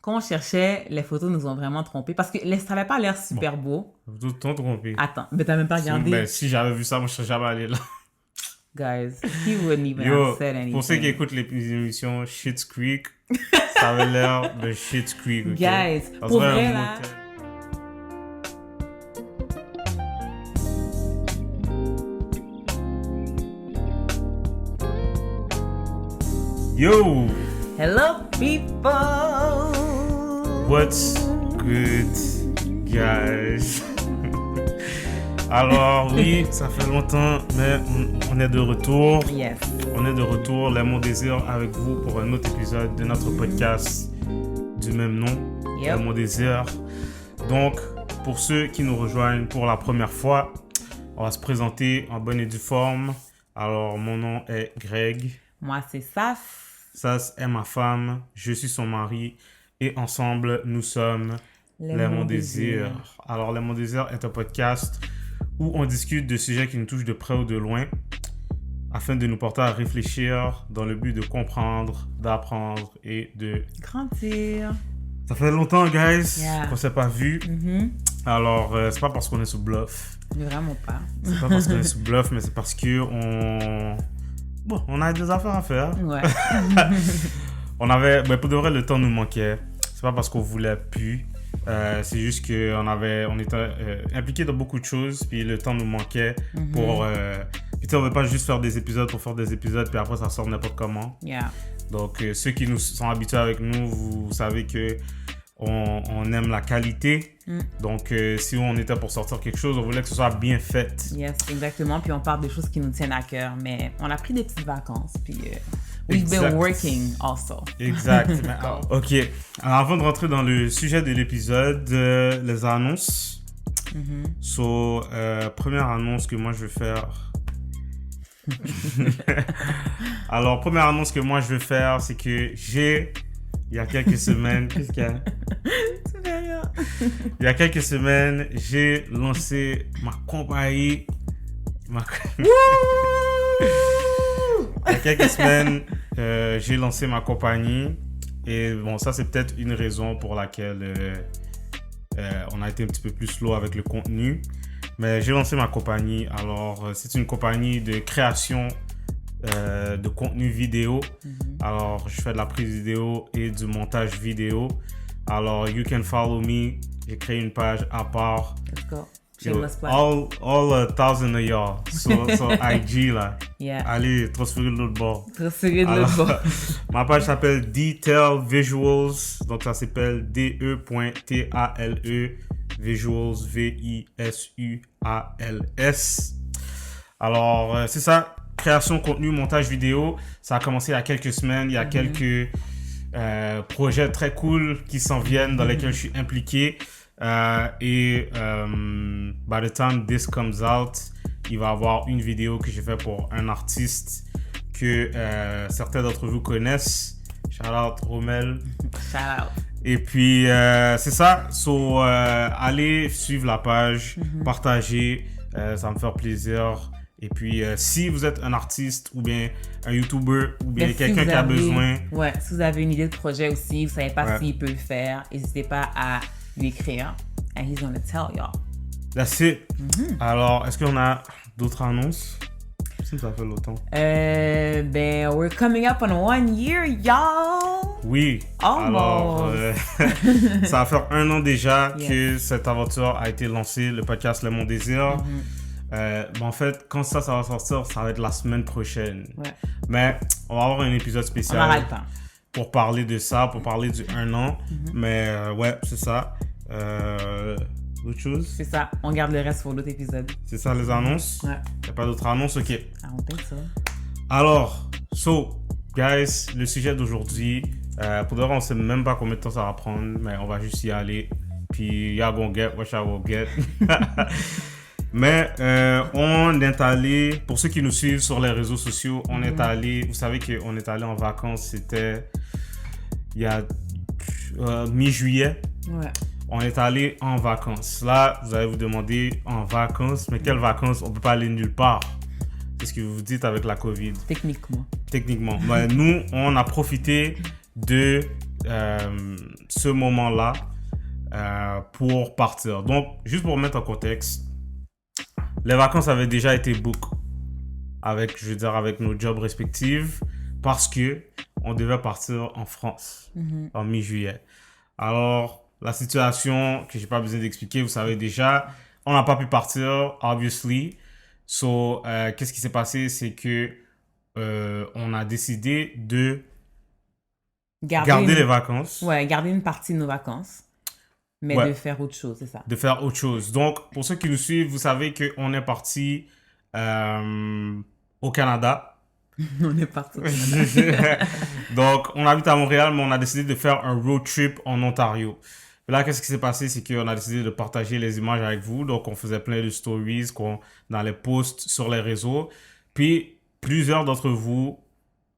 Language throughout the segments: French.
quand on cherchait, les photos nous ont vraiment trompés parce que ça n'avait pas l'air super beau. Vous t'ont trompé. Attends, mais t'as même pas regardé. Ben, si j'avais vu ça, moi, je serais jamais allé là. Guys, he wouldn't even have said anything. Pour ceux qui écoutent les émissions Schitt's Creek, ça avait l'air de Schitt's Creek. Okay? Guys, ça pour serait vrai un là... motel. Yo! Hello people! What's good, guys? Alors, oui, ça fait longtemps, mais on est de retour. Yes. On est de retour, Les Mots Désir, avec vous pour un autre épisode de notre podcast du même nom, Yep. Les Mots Désir. Donc, pour ceux qui nous rejoignent pour la première fois, on va se présenter en bonne et due forme. Alors, mon nom est Greg. Moi, c'est Saf. Sas est ma femme, je suis son mari et ensemble, nous sommes Les Mots Désir. Alors, Les Mots Désir est un podcast où on discute de sujets qui nous touchent de près ou de loin afin de nous porter à réfléchir dans le but de comprendre, d'apprendre et de... Grandir. Ça fait longtemps, guys, Yeah. qu'on s'est pas vu. Mhm. Alors, c'est pas parce qu'on est sous bluff. Mais vraiment pas. C'est pas parce qu'on est sous bluff, mais c'est parce que on a des affaires à faire. Ouais. Pour de vrai, le temps nous manquait. C'est pas parce qu'on voulait plus. C'est juste on était impliqués dans beaucoup de choses, puis le temps nous manquait pour... Puis on veut pas juste faire des épisodes pour faire des épisodes, puis après ça sort n'importe comment. Yeah. Donc, ceux qui nous sont habitués avec nous, vous savez que on aime la qualité. Donc, si on était pour sortir quelque chose, on voulait que ce soit bien fait. Yes, exactement. Puis on parle des choses qui nous tiennent à cœur, mais on a pris des petites vacances, puis we've been working also. Exact. Ok. Alors, avant de rentrer dans le sujet de l'épisode, les annonces. Première annonce que moi je vais faire. Alors, première annonce que moi je vais faire, c'est que il y a quelques semaines, qu'est-ce qu'il y a? Il y a quelques semaines, j'ai lancé ma compagnie. Il y a quelques semaines, j'ai lancé ma compagnie. Et bon, ça, c'est peut-être une raison pour laquelle on a été un petit peu plus slow avec le contenu. Mais j'ai lancé ma compagnie. Alors, c'est une compagnie de création de contenu vidéo. Alors, je fais de la prise vidéo et du montage vidéo. Alors, you can follow me. J'ai créé une page à part. Let's go. Yo, Shameless plug. all 1,000 of y'all. So IG là. Yeah. Allez, transférez de l'autre bord. Transférer de Alors, l'autre bord. ma page s'appelle Detail Visuals. Donc, ça s'appelle DE.TALE Visuals, VISUALS. Alors, c'est ça. Création, contenu, montage vidéo. Ça a commencé il y a quelques semaines. Il y a quelques projets très cool qui s'en viennent dans lesquels je suis impliqué. By the time this comes out, il va y avoir une vidéo que j'ai fait pour un artiste que certains d'entre vous connaissent. Shout out Romel. Shout out. Et puis c'est ça. Allez suivre la page, partagez, ça me fait plaisir. Et puis si vous êtes un artiste ou bien un YouTuber ou bien quelqu'un qui a besoin. Ouais, si vous avez une idée de projet aussi, vous savez pas s'il peut le faire, n'hésitez pas à lui écrire. And he's gonna tell y'all. That's it. Alors, est-ce qu'on a d'autres annonces? Ça fait longtemps. We're coming up on 1 year, y'all. Oui. Almost. Alors, ça va faire 1 an déjà que cette aventure a été lancée, le podcast Les Mots Désir. En fait, quand ça va sortir, ça va être la semaine prochaine. Ouais. Mais on va avoir un épisode spécial. On aura le temps. Pour parler de ça, pour parler du 1 an. Mais ouais, c'est ça. Autre chose? C'est ça. On garde le reste pour l'autre épisode. C'est ça les annonces? Ouais. Il n'y a pas d'autres annonces? Ok. I don't think so. Alors, guys, le sujet d'aujourd'hui, pour de vrai, on ne sait même pas combien de temps ça va prendre, mais on va juste y aller. Puis, y'all gonna get what I will get. Mais on est allé, pour ceux qui nous suivent sur les réseaux sociaux, on est allé, vous savez qu'on est allé en vacances, c'était il y a mi-juillet. Ouais. On est allé en vacances. Là, vous allez vous demander, en vacances, mais quelles vacances? On ne peut pas aller nulle part. C'est ce que vous dites avec la COVID. Techniquement. Techniquement. Ben, nous, on a profité de ce moment-là pour partir. Donc, juste pour mettre en contexte, les vacances avaient déjà été book avec nos jobs respectifs parce que on devait partir en France en mi-juillet. Alors, la situation que j'ai pas besoin d'expliquer, vous savez déjà, on n'a pas pu partir, obviously. So, qu'est-ce qui s'est passé, c'est que on a décidé de garder les vacances. Ouais, garder une partie de nos vacances, mais de faire autre chose, c'est ça. De faire autre chose. Donc, pour ceux qui nous suivent, vous savez qu'on est parti au Canada. On est parti au Canada. Donc, on habite à Montréal, mais on a décidé de faire un road trip en Ontario. Et là, qu'est-ce qui s'est passé? C'est qu'on a décidé de partager les images avec vous. Donc, on faisait plein de stories dans les posts sur les réseaux. Puis,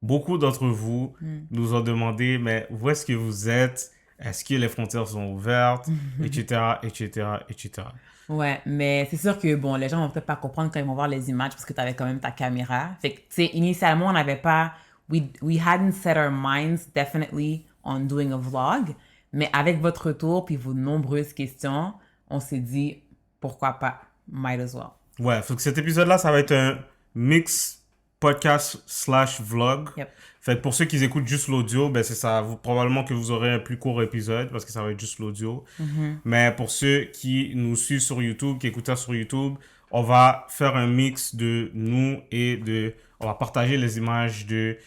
beaucoup d'entre vous nous ont demandé, mais où est-ce que vous êtes? Est-ce que les frontières sont ouvertes? Etc., etc., etc. Ouais, mais c'est sûr que, bon, les gens vont peut-être pas comprendre quand ils vont voir les images parce que tu avais quand même ta caméra. Fait que, tu sais, initialement, on n'avait pas... We hadn't set our minds definitely on doing a vlog. Mais avec votre retour puis vos nombreuses questions, on s'est dit, pourquoi pas? Might as well. Ouais, faut que cet épisode-là, ça va être un mix podcast/vlog. Yep. Fait que pour ceux qui écoutent juste l'audio, ben c'est ça. Probablement que vous aurez un plus court épisode parce que ça va être juste l'audio. Mais pour ceux qui nous suivent sur YouTube, qui écoutent ça sur YouTube, on va faire un mix de nous et on va partager les images de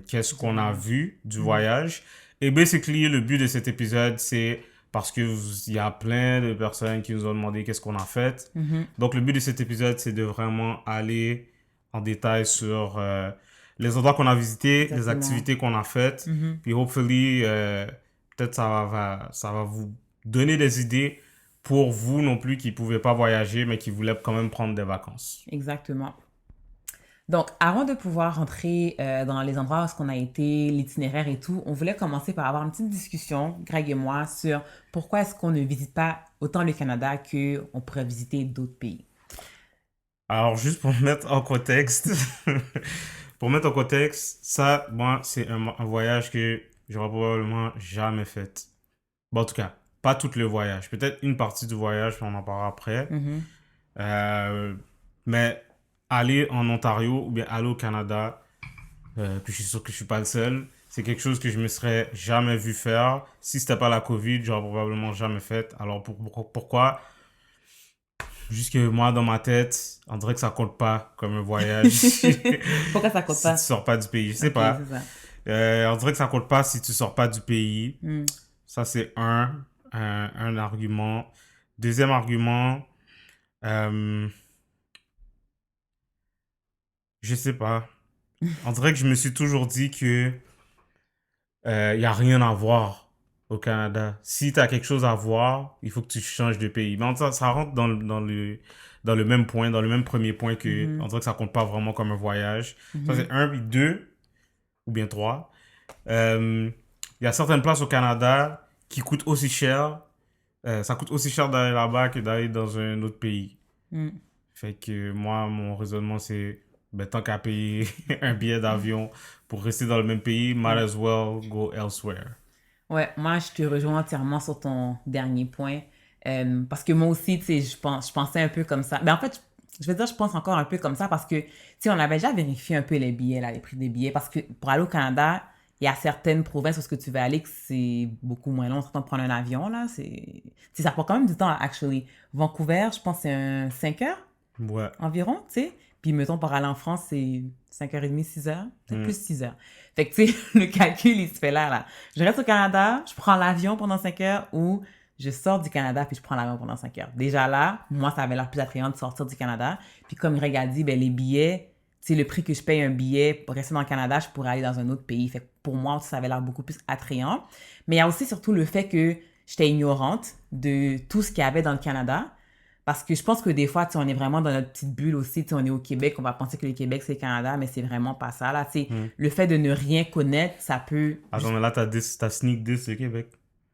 qu'est-ce qu'on a vu du voyage. Et basically, le but de cet épisode, c'est parce que il y a plein de personnes qui nous ont demandé qu'est-ce qu'on a fait. Donc, le but de cet épisode, c'est de vraiment aller en détail sur les endroits qu'on a visités, les activités qu'on a faites. Puis, hopefully, peut-être ça va vous donner des idées pour vous non plus qui ne pouvaient pas voyager, mais qui voulaient quand même prendre des vacances. Exactement. Donc, avant de pouvoir rentrer dans les endroits où on a été, l'itinéraire et tout, on voulait commencer par avoir une petite discussion, Greg et moi, sur pourquoi est-ce qu'on ne visite pas autant le Canada qu'on pourrait visiter d'autres pays. Alors, juste pour mettre en contexte, ça, moi, c'est un voyage que j'aurais probablement jamais fait. Bon, en tout cas, pas tout le voyage. Peut-être une partie du voyage, on en parlera après. Mais aller en Ontario ou bien aller au Canada, puis je suis sûr que je suis pas le seul, c'est quelque chose que je me serais jamais vu faire. Si c'était pas la COVID, j'aurais probablement jamais fait. Alors pourquoi? Juste que moi, dans ma tête, on dirait que ça compte pas comme un voyage. Pourquoi ça compte pas? Si tu sors pas du pays, je sais pas. On dirait que ça compte pas si tu sors pas du pays. Ça, c'est un argument. Deuxième argument, je sais pas. On dirait que je me suis toujours dit que y a rien à voir au Canada. Si tu as quelque chose à voir, il faut que tu changes de pays. Mais ça rentre dans le même point, dans le même premier point que on dirait que ça compte pas vraiment comme un voyage. Ça, c'est un, puis deux, ou bien trois. Il y a certaines places au Canada qui coûtent aussi cher. Ça coûte aussi cher d'aller là-bas que d'aller dans un autre pays. Fait que moi, mon raisonnement, c'est tant qu'à payer un billet d'avion pour rester dans le même pays, might as well go elsewhere. Ouais, moi, je te rejoins entièrement sur ton dernier point. Parce que moi aussi, tu sais, je pensais un peu comme ça. Mais en fait, je vais dire, je pense encore un peu comme ça parce que, tu sais, on avait déjà vérifié un peu les billets, là, les prix des billets. Parce que pour aller au Canada, il y a certaines provinces où tu veux aller que c'est beaucoup moins long. Surtout prendre un avion, là. Ça prend quand même du temps, actually. Vancouver, je pense que c'est 5 heures environ, tu sais. Puis, mettons, pour aller en France, c'est 5h30, 6h. C'est plus 6h. Fait que, tu sais, le calcul, il se fait là. Je reste au Canada, je prends l'avion pendant 5 heures ou je sors du Canada puis je prends l'avion pendant 5 heures. Déjà là, moi, ça avait l'air plus attrayant de sortir du Canada. Puis comme Greg a dit, ben, les billets, tu sais, le prix que je paye un billet pour rester dans le Canada, je pourrais aller dans un autre pays. Fait que pour moi, ça avait l'air beaucoup plus attrayant. Mais il y a aussi surtout le fait que j'étais ignorante de tout ce qu'il y avait dans le Canada. Parce que je pense que des fois, tu sais, on est vraiment dans notre petite bulle aussi. Tu sais, on est au Québec, on va penser que le Québec, c'est le Canada, mais c'est vraiment pas ça. Là, tu sais, le fait de ne rien connaître, ça peut... Attends, mais là, t'as sneak diss le Québec.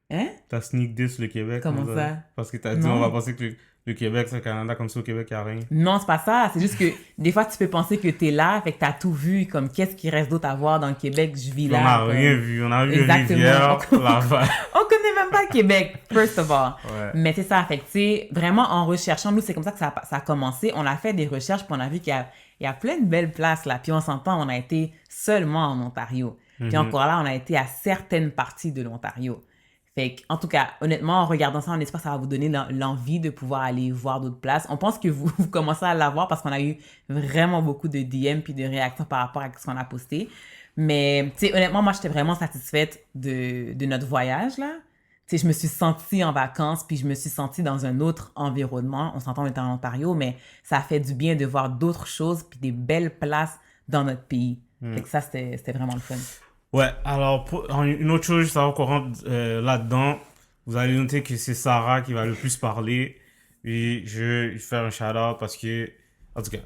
Hein? T'as sneak diss le Québec. Comment ça? Parce que t'as dit, on va penser que Le Québec, c'est le Canada, comme ça, au Québec, il n'y a rien. Non, c'est pas ça. C'est juste que des fois, tu peux penser que t'es là, fait que t'as tout vu. Comme, qu'est-ce qui reste d'autre à voir dans le Québec? Je vis On là. n'a comme... rien vu. On a vu Exactement. Rivière, Laval. On connaît même pas le Québec, first of all. Ouais. Mais c'est ça. Fait que, tu sais, vraiment, en recherchant, nous, c'est comme ça que ça a commencé. On a fait des recherches, puis on a vu qu'il y a plein de belles places, là. Puis on s'entend, on a été seulement en Ontario. Puis encore là, on a été à certaines parties de l'Ontario. Fait que, en tout cas, honnêtement, en regardant ça, on espère que ça va vous donner l'envie de pouvoir aller voir d'autres places. On pense que vous commencez à l'avoir parce qu'on a eu vraiment beaucoup de DM puis de réactions par rapport à ce qu'on a posté. Mais, tu sais, honnêtement, moi, j'étais vraiment satisfaite de notre voyage, là. Tu sais, je me suis sentie en vacances puis je me suis sentie dans un autre environnement. On s'entend, on était en Ontario, mais ça fait du bien de voir d'autres choses puis des belles places dans notre pays. Fait que ça, c'était vraiment le fun. Ouais, alors, une autre chose, juste avant qu'on rentre là-dedans, vous allez noter que c'est Sarah qui va le plus parler. Et je vais lui faire un shout-out parce que, en tout cas,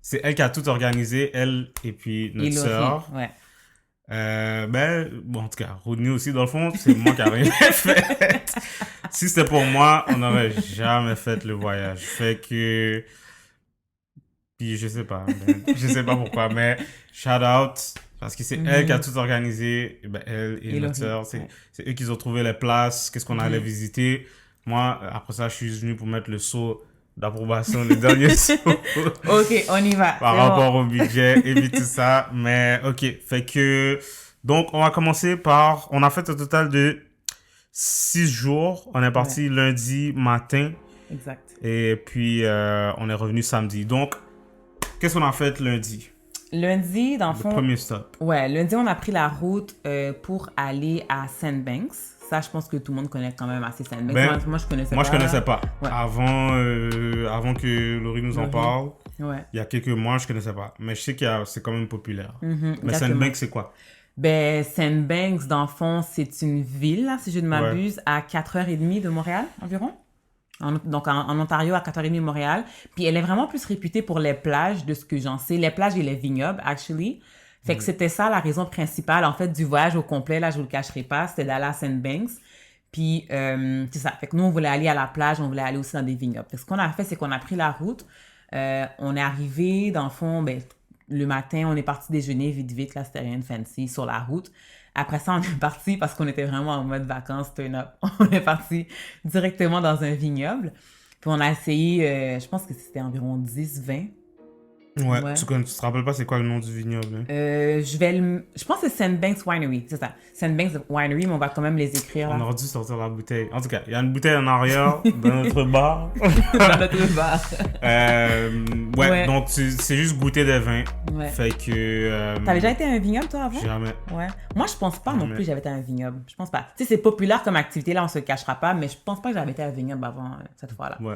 c'est elle qui a tout organisé, elle et puis notre sœur. Ouais. Bon, en tout cas, Rodney aussi, dans le fond, c'est moi qui n'ai rien fait. Si c'était pour moi, on n'aurait jamais fait le voyage. Fait que, puis je sais pas pourquoi, mais shout-out. Parce que c'est elle qui a tout organisé, elle et notre sœur, c'est eux qui ont trouvé les places, qu'est-ce qu'on allait visiter. Moi, après ça, je suis venu pour mettre le sceau d'approbation, le dernier sceau. Ok, on y va. Par rapport au budget et puis tout ça. Mais ok, fait que... Donc, on va commencer par... On a fait un total de 6 jours. On est parti lundi matin. Exact. Et puis, on est revenu samedi. Donc, qu'est-ce qu'on a fait lundi? Lundi, dans le fond... Le premier stop. Ouais, lundi, on a pris la route pour aller à Sandbanks. Ça, je pense que tout le monde connaît quand même assez Sandbanks. Moi, je connaissais pas. Moi, je connaissais pas. Ouais. Avant que Laurie nous en parle, ouais. il y a quelques mois, je connaissais pas. Mais je sais que c'est quand même populaire. Mais exactement. Sandbanks, c'est quoi? Sandbanks, dans le fond, c'est une ville, là, si je ne m'abuse, à 4h30 de Montréal, environ. Donc, en Ontario, à 4h30 de Montréal. Puis, elle est vraiment plus réputée pour les plages, de ce que j'en sais. Les plages et les vignobles, actually. Fait que c'était ça la raison principale, en fait, du voyage au complet. Là, je vous le cacherai pas. C'était d'aller à Sandbanks. Puis, c'est ça. Fait que nous, on voulait aller à la plage. On voulait aller aussi dans des vignobles. Fait que ce qu'on a fait, c'est qu'on a pris la route. On est arrivé, dans le fond, le matin, on est parti déjeuner vite, là, c'était rien de fancy, sur la route. Après ça, on est parti parce qu'on était vraiment en mode vacances, turn up. On est parti directement dans un vignoble. Puis on a essayé, je pense que c'était environ 10-20. Ouais. Tu te rappelles pas c'est quoi le nom du vignoble? Hein? Je pense que c'est Sandbanks Winery, c'est ça. Sandbanks Winery, mais on va quand même les écrire. Là. On aurait dû sortir la bouteille. En tout cas, il y a une bouteille en arrière dans notre bar. Dans notre bar. Donc c'est juste goûter des vins. Ouais. Fait que... T'avais déjà été à un vignoble, toi, avant? Jamais. Ouais. Moi, je pense pas non plus que j'avais été à un vignoble. Je pense pas. Tu sais, c'est populaire comme activité, là, on se le cachera pas, mais je pense pas que j'avais été à un vignoble avant cette fois-là. Ouais.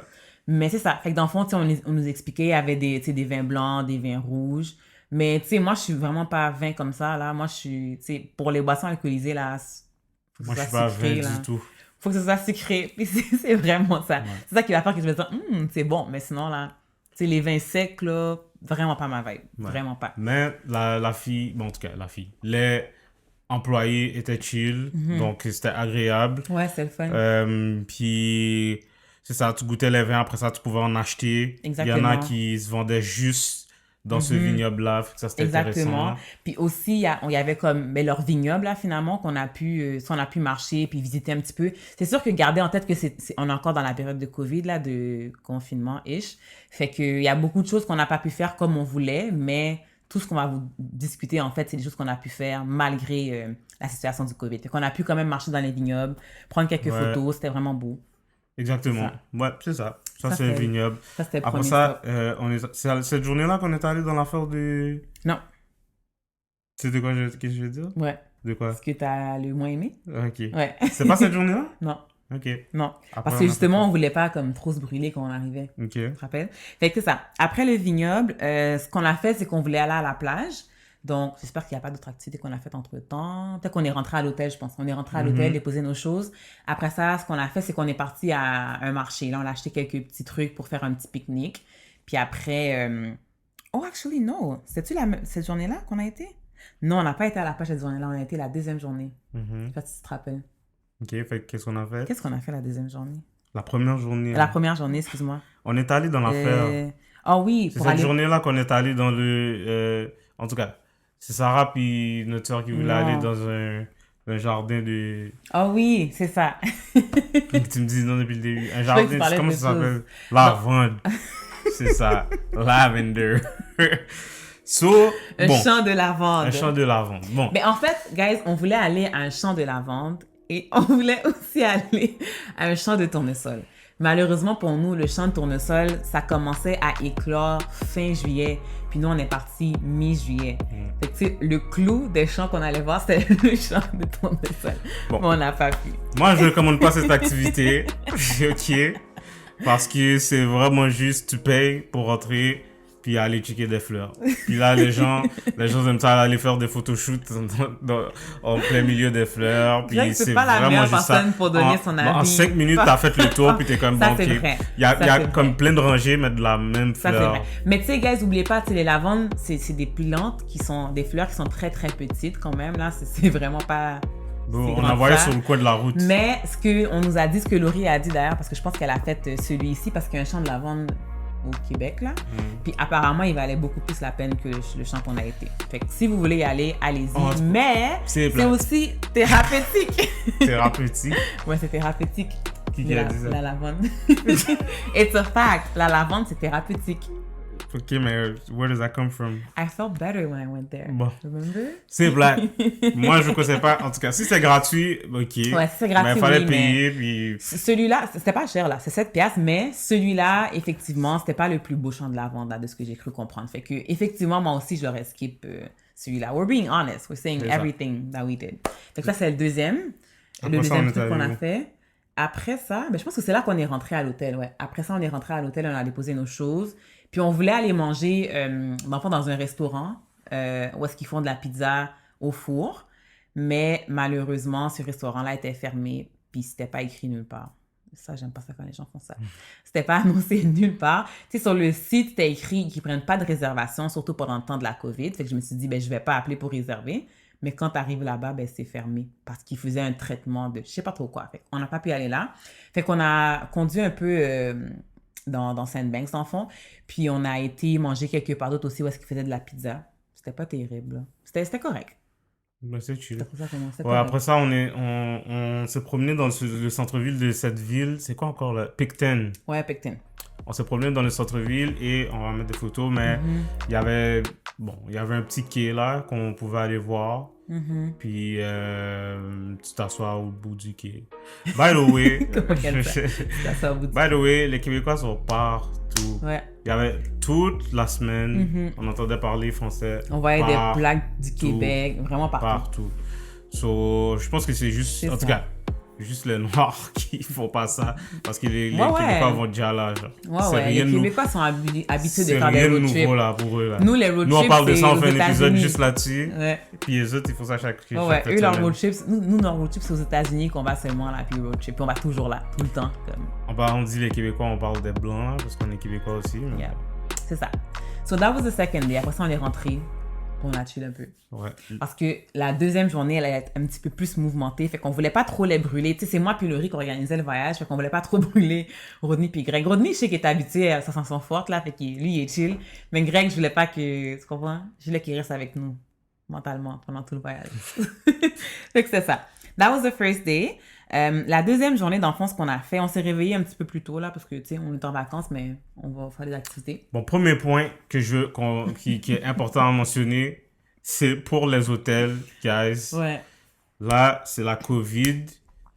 Mais c'est ça. Fait que dans le fond, on nous expliquait, il y avait des vins blancs, des vins rouges. Mais tu sais, moi, je suis vraiment pas vin comme ça, là. Moi, je suis, tu sais, pour les boissons alcoolisées, là, faut que moi, ce je suis soit pas sucré, vin là. du tout. Faut que ce soit sucré. Puis c'est vraiment ça. Ouais. C'est ça qui va faire que je vais dire, c'est bon. Mais sinon, là, tu sais, les vins secs, là, vraiment pas ma vibe. Ouais. Vraiment pas. Mais la fille, bon, en tout cas, la fille, les employés étaient chill. Donc, c'était agréable. Ouais, c'est le fun. Puis... C'est ça, tu goûtais les vins, après ça, tu pouvais en acheter. Exactement. Il y en a qui se vendaient juste dans ce vignoble-là, ça c'était intéressant. Puis aussi, il y avait comme leur vignoble, là, finalement, qu'on a pu marcher puis visiter un petit peu. C'est sûr que garder en tête que on est encore dans la période de COVID, là, de confinement-ish. Fait qu'il y a beaucoup de choses qu'on n'a pas pu faire comme on voulait, mais tout ce qu'on va vous discuter, en fait, c'est des choses qu'on a pu faire malgré la situation du COVID. Fait qu'on a pu quand même marcher dans les vignobles, prendre quelques photos, c'était vraiment beau. Exactement. Ouais, c'est ça. Ça c'est un vignoble. Ça, c'était le après ça, c'est cette journée-là qu'on est allé dans l'affaire de... Non. C'est de quoi qu'est-ce que je veux dire? Ouais. De quoi? Ce que t'as le moins aimé. Ok. Ouais. C'est pas cette journée-là? Non. Ok. Non. Après, parce que justement, on voulait pas comme trop se brûler quand on arrivait. Ok. Tu te rappelles? Fait que c'est ça. Après le vignoble, ce qu'on a fait, c'est qu'on voulait aller à la plage. Donc, j'espère qu'il n'y a pas d'autres activités qu'on a faites entre-temps. Peut-être qu'on est rentré à l'hôtel, je pense. On est rentré à l'hôtel, déposer nos choses. Après ça, ce qu'on a fait, c'est qu'on est parti à un marché. Là, on a acheté quelques petits trucs pour faire un petit pique-nique. Puis après... Oh, actually, no. C'est-tu cette journée-là qu'on a été? Non, on n'a pas été à la plage cette journée-là. On a été la deuxième journée. Je sais pas si tu te rappelles. Ok, fait qu'est-ce qu'on a fait? Qu'est-ce qu'on a fait la deuxième journée? La première journée. La première journée, excuse-moi. On est allé dans l'affaire. Ah oui, C'est pour cette aller... journée-là qu'on est allé dans le... en tout cas, c'est Sarah puis notre soeur qui voulait aller Non. dans un jardin de... Ah oui, c'est ça. Tu me dis non depuis le début. Un croyais que tu jardin, parlais comment de ça s'appelle? choses. Lavande. C'est ça. Lavender. So, Un bon. champ de lavande. Un champ de lavande. Bon. Mais en fait, guys, on voulait aller à un champ de lavande et on voulait aussi aller à un champ de tournesol. Malheureusement pour nous, le champ de tournesol, ça commençait à éclore fin juillet. Puis nous, on est parti mi-juillet. Fait que, tu sais, le clou des champs qu'on allait voir, c'était le champ de tournesol. Bon. Mais on n'a pas pu. Moi, je ne recommande pas cette activité. OK. Parce que c'est vraiment juste, tu payes pour rentrer puis aller checker des fleurs. Puis là, les gens aiment ça aller faire des photoshoots en plein milieu des fleurs. Puis c'est pas la meilleure personne pour donner son avis. En 5 minutes, t'as fait le tour, puis t'es comme ça, bon, c'est ok. vrai. Il y a c'est comme vrai. plein de rangées, mais de la même Ça, fleur. c'est vrai. Mais tu sais, guys, oubliez pas, les lavandes, c'est des plantes qui sont, des fleurs qui sont très, très petites quand même. Là, c'est vraiment pas... Bon, c'est on a grand voyé ça. sur le coin de la route. Mais on nous a dit, ce que Laurie a dit d'ailleurs, parce que je pense qu'elle a fait celui-ci, parce qu'il y a un champ de lavande au Québec, là. Puis apparemment, il valait beaucoup plus la peine que le champ qu'on a été. Fait que si vous voulez y aller, allez-y. Oh, Mais c'est aussi thérapeutique. Thérapeutique. Ouais, c'est thérapeutique. Qui a dit ça? La lavande. It's a fact. La lavande, c'est thérapeutique. Ok, mais where does that come from? I felt better when I went there. Bon. Remember? C'est blague. Moi, je ne connaissais pas. En tout cas, si c'est gratuit, ok. Ouais, si c'est gratuit, mais il fallait oui, payer, puis... Celui-là, c'était pas cher, là. C'est 7 piastres, mais celui-là, effectivement, c'était pas le plus beau champ de lavande, là, de ce que j'ai cru comprendre. Fait que, effectivement, moi aussi, j'aurais skip celui-là. We're being honest. We're saying everything that we did. Fait que ça, c'est le deuxième. Après Le ça, on deuxième est truc qu'on a allé où? fait. Après ça, ben, je pense que c'est là qu'on est rentré à l'hôtel, ouais. Après ça, on est rentré à l'hôtel, on a déposé nos choses. Puis on voulait aller manger, dans un restaurant où est-ce qu'ils font de la pizza au four. Mais malheureusement, ce restaurant-là était fermé, puis c'était pas écrit nulle part. Ça, j'aime pas ça quand les gens font ça. C'était pas annoncé nulle part. Tu sais, sur le site, c'était écrit qu'ils prennent pas de réservation, surtout pendant le temps de la COVID. Fait que je me suis dit, ben, je vais pas appeler pour réserver. Mais quand tu arrives là-bas, ben, c'est fermé parce qu'ils faisaient un traitement de je sais pas trop quoi. Fait qu'on n'a pas pu aller là. Fait qu'on a conduit un peu dans Sandbanks, dans le fond. Puis on a été manger quelque part d'autre aussi où est-ce qu'ils faisaient de la pizza. C'était pas terrible, là. C'était correct. Ben, c'est chill. C'était pour ça qu'on c'était Ouais, correct. après ça, on s'est promené dans le centre-ville de cette ville. C'est quoi encore là? Picton. Ouais, Picton. On s'est promené dans le centre-ville et on va mettre des photos, mais il y avait un petit quai là qu'on pouvait aller voir. Puis tu t'assois au bout du quai. By the way, Comment qu'elle fait? Ça au bout du... by the way, les Québécois sont partout. Ouais. Il y avait toute la semaine, on entendait parler français. On voyait des partout, blagues du Québec, vraiment partout. Partout. So, je pense que c'est juste, C'est en tout ça. cas, juste les Noirs qui font pas ça. Parce que les Ouais, Québécois ouais. vont déjà là. Genre. Ouais, C'est ouais. rien Les de nou- Québécois sont habitués de c'est faire des rien de road trips. nouveau là pour eux. Là. Nous, les road Nous, on trips, parle de ça, on c'est fait aux un épisode États-Unis. juste là-dessus. Ouais. Puis les autres, ils font ça chaque Ouais, eux, semaine. leurs road trips, nous, nos road trips, c'est aux États-Unis qu'on va seulement là, puis road trip. Puis on va toujours là, tout le temps. Comme... On dit les Québécois, on parle des Blancs, là, parce qu'on est Québécois aussi. Mais... Yeah. C'est ça. So that was the second day. Après ça, on est rentré. On a chill un peu. Ouais. Parce que la deuxième journée, elle allait être un petit peu plus mouvementée. Fait qu'on voulait pas trop les brûler. Tu sais, c'est moi puis Laurie qui organisait le voyage. Fait qu'on voulait pas trop brûler Rodney puis Greg. Rodney, je sais qu'il est habitué à sa chanson forte, là. Fait que lui, il est chill. Mais Greg, je voulais pas que... Tu comprends? Je voulais qu'il reste avec nous. Mentalement, pendant tout le voyage. Fait que c'est ça. That was the first day. La deuxième journée, dans le fond, ce qu'on a fait, on s'est réveillé un petit peu plus tôt, là, parce que, tu sais, on est en vacances, mais on va faire des activités. Bon, premier point qui est important à mentionner, c'est pour les hôtels, guys. Ouais. Là, c'est la COVID.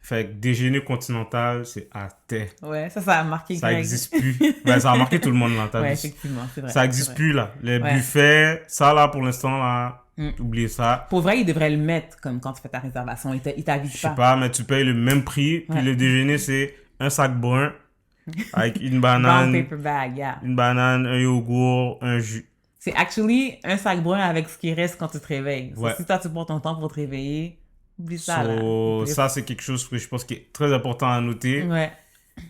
Fait que déjeuner continental, c'est à terre. Ouais, ça a marqué Ça Greg. n'existe plus. Ben, ça a marqué tout le monde là. Ouais, effectivement, c'est vrai. Ça n'existe c'est vrai. plus là. Les Ouais. buffets, ça là pour l'instant là, oubliez ça. Pour vrai, il devrait le mettre comme quand tu fais ta réservation. Il t'avise Je sais pas. pas, mais tu payes le même prix. Puis Ouais. le déjeuner, c'est un sac brun avec une Brown banane, paper bag, yeah. un yogourt, un jus. C'est actually un sac brun avec ce qui reste quand tu te réveilles. So, Ouais. si toi, tu prends ton temps pour te réveiller, oublie ça, là. Ça, c'est quelque chose que je pense qui est très important à noter. Ouais,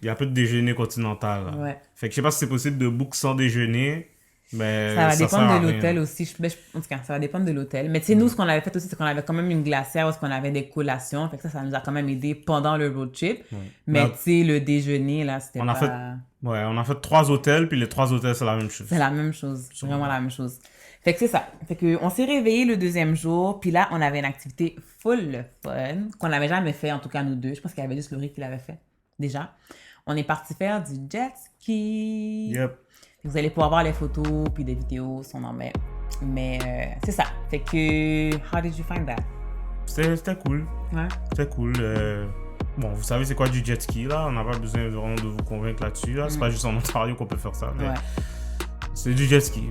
Il y a peu de déjeuner continental. Là. ouais. Fait que je sais pas si c'est possible de book sans déjeuner. Mais Ça va ça sert dépendre à de rien. l'hôtel aussi. En tout cas, ça va dépendre de l'hôtel. Mais tu sais, nous, ce qu'on avait fait aussi, c'est qu'on avait quand même une glacière où on avait des collations. Fait que ça nous a quand même aidé pendant le road trip. Ouais. Mais tu sais, le déjeuner, là, c'était On a fait, pas... on a fait 3 hôtels, puis les 3 hôtels, c'est la même chose. C'est la même chose. C'est vraiment la même chose. Fait que c'est ça. Fait que on s'est réveillé le deuxième jour. Puis là, on avait une activité full fun qu'on n'avait jamais fait, en tout cas nous deux. Je pense qu'il y avait juste Laurie qui l'avait fait déjà. On est parti faire du jet ski. Yep. Vous allez pouvoir voir les photos puis des vidéos si on en met. Mais c'est ça. Fait que, how did you find that? C'était cool. Ouais. C'était cool. Bon, vous savez c'est quoi du jet ski, là. On n'a pas besoin vraiment de vous convaincre là-dessus. Là. C'est pas juste en Ontario qu'on peut faire ça. Mais Ouais. c'est du jet ski.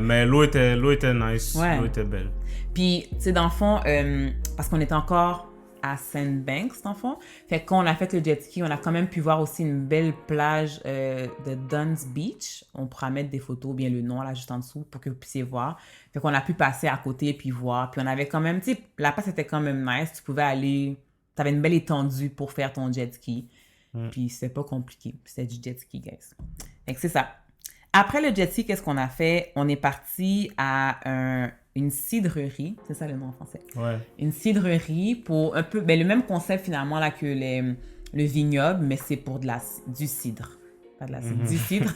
Mais l'eau était nice. Ouais. L'eau était belle. Puis, tu sais, dans le fond, parce qu'on était encore à Sandbanks, dans le fond, fait qu'on a fait le jet ski, on a quand même pu voir aussi une belle plage de Dunn's Beach. On pourra mettre des photos, bien le nom là, juste en dessous, pour que vous puissiez voir. Fait qu'on a pu passer à côté puis voir. Puis on avait quand même, tu sais, la place était quand même nice. Tu pouvais aller, t'avais une belle étendue pour faire ton jet ski. Puis c'était pas compliqué. C'était du jet ski, guys. Fait que c'est ça. Après le jet ski, qu'est-ce qu'on a fait? On est parti à une cidrerie, c'est ça le nom en français? Ouais. Une cidrerie pour un peu, ben, le même concept finalement là que le vignoble, mais c'est pour du cidre. Pas de la cidre, du cidre.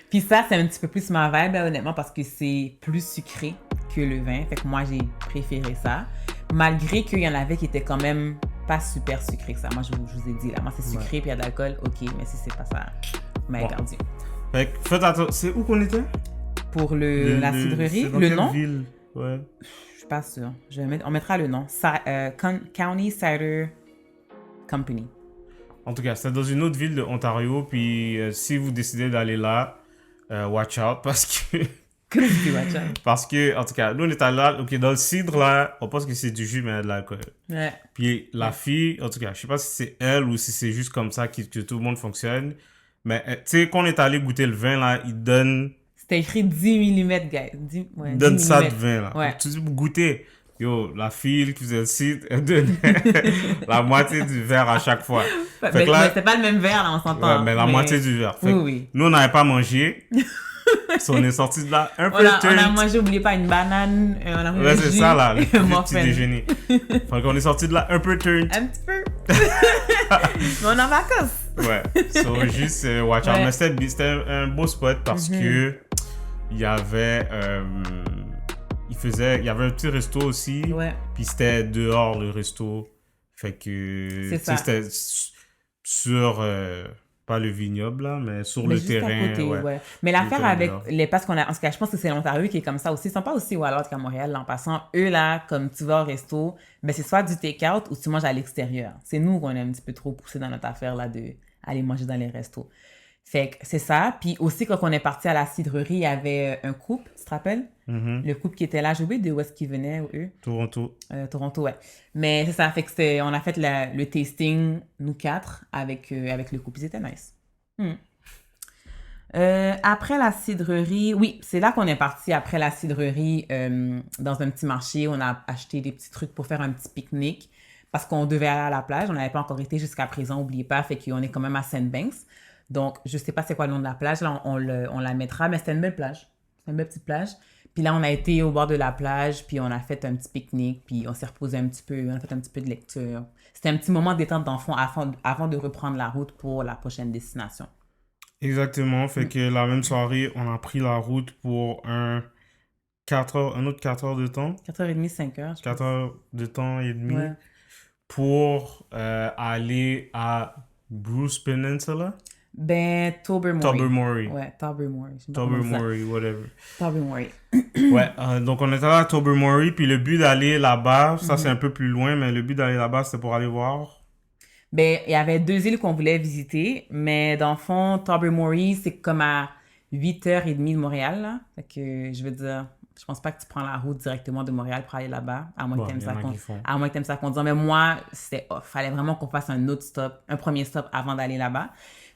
Puis ça, c'est un petit peu plus ma vibe, là, honnêtement, parce que c'est plus sucré que le vin. Fait que moi, j'ai préféré ça. Malgré qu'il y en avait qui étaient quand même pas super sucrés que ça. Moi, je vous ai dit, là, moi, c'est sucré puis il y a de l'alcool, ok, mais si c'est pas ça, vous m'avez perdu. Fait que faites attention. C'est où qu'on était? Pour la cidrerie, c'est dans le quelle nom? ville? Ouais. Je suis pas sûre. On mettra le nom. County Cider Company. En tout cas, c'était dans une autre ville de Ontario. Puis si vous décidez d'aller là, watch out parce que... Parce que, en tout cas, nous on est allé là, ok, dans le cidre là, on pense que c'est du jus, mais il y a de l'alcool. Ouais. Puis la fille, en tout cas, je sais pas si c'est elle ou si c'est juste comme ça que tout le monde fonctionne. Mais tu sais, quand on est allé goûter le vin là, il donne. C'était écrit 10 mm, guys. Il donne 10 ça de mm. vin là. Ouais. Tu dis pour goûter. Yo, la fille qui faisait le cidre, elle donnait la moitié du verre à chaque fois. Mais c'était pas le même verre, là, on s'entend. Ouais, mais la moitié du verre. Fait oui. Nous, on n'avait pas mangé. So, on est sorti de là un peu on a mangé, n'oubliez pas, une banane, on a mangé ouais, c'est ça là, le un petit déjeuner. Fait qu'on est sorti de là un peu turned. Un petit peu. Mais on est en vacances. Ouais, so juste watch out. Ouais. Mais c'était un beau spot parce que il y avait il y avait un petit resto aussi. Ouais. Puis c'était dehors le resto. Fait que C'est ça. c'était sur pas le vignoble là, mais sur le juste terrain. à côté, ouais. Mais l'affaire terrain avec dehors. les parce qu'on a, en tout cas, je pense que c'est l'Ontario qui est comme ça aussi. Ils sont pas aussi wild out qu'à Montréal. Là, en passant, eux là, comme tu vas au resto, ben c'est soit du take-out ou tu manges à l'extérieur. C'est nous qu'on est un petit peu trop poussé dans notre affaire là de aller manger dans les restos. Fait que c'est ça. Puis aussi quand on est parti à la cidrerie, il y avait un couple, tu te rappelles? Le couple qui était là, j'ai oublié de où est-ce qu'ils venaient eux. Toronto. Toronto, ouais. Mais c'est ça, fait que on a fait le tasting, nous quatre, avec le couple. C'était nice. Après la cidrerie, oui, c'est là qu'on est parti après la cidrerie dans un petit marché. On a acheté des petits trucs pour faire un petit pique-nique parce qu'on devait aller à la plage. On n'avait pas encore été jusqu'à présent, n'oubliez pas, fait qu'on est quand même à Sandbanks. Donc, je sais pas c'est quoi le nom de la plage, là, on la mettra, mais c'était une belle plage. C'est une belle petite plage. Puis là, on a été au bord de la plage, puis on a fait un petit pique-nique, puis on s'est reposé un petit peu, on a fait un petit peu de lecture. C'était un petit moment de détente d'enfant avant de reprendre la route pour la prochaine destination. Exactement. Fait que la même soirée, on a pris la route pour un autre 4 heures de temps. 4h30, 5h. 4 heures de temps et demi. Ouais. Pour aller à Bruce Peninsula. Ben, Tobermory. Tobermory. Ouais, Tobermory. Je sais pas comment on dit ça. Tobermory, whatever. Tobermory. Ouais, donc on était à Tobermory, puis le but d'aller là-bas, ça c'est un peu plus loin, mais le but d'aller là-bas, c'était pour aller voir. Ben, il y avait 2 îles qu'on voulait visiter, mais dans le fond, Tobermory, c'est comme à 8h30 de Montréal, là. Fait que, je veux dire, je pense pas que tu prends la route directement de Montréal pour aller là-bas, à moins que t'aimes ça conduire. Mais moi, c'était off. Fallait vraiment qu'on fasse un premier stop avant d'aller là-bas.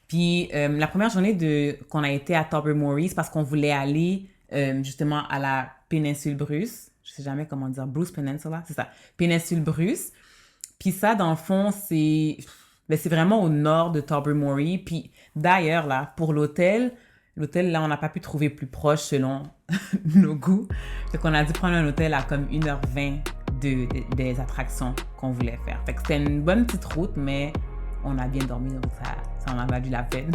Puis, la première journée qu'on a été à Tobermory, c'est parce qu'on voulait aller justement à la péninsule Bruce. Je sais jamais comment dire, Bruce Peninsula, c'est ça. Péninsule Bruce. Puis ça, dans le fond, c'est vraiment au nord de Tobermory. Puis d'ailleurs, là, pour l'hôtel, l'hôtel, là, on n'a pas pu trouver plus proche selon nos goûts. Donc, on a dû prendre un hôtel à comme 1h20 des attractions qu'on voulait faire. Fait que c'était une bonne petite route, mais on a bien dormi, donc ça en a valu la peine.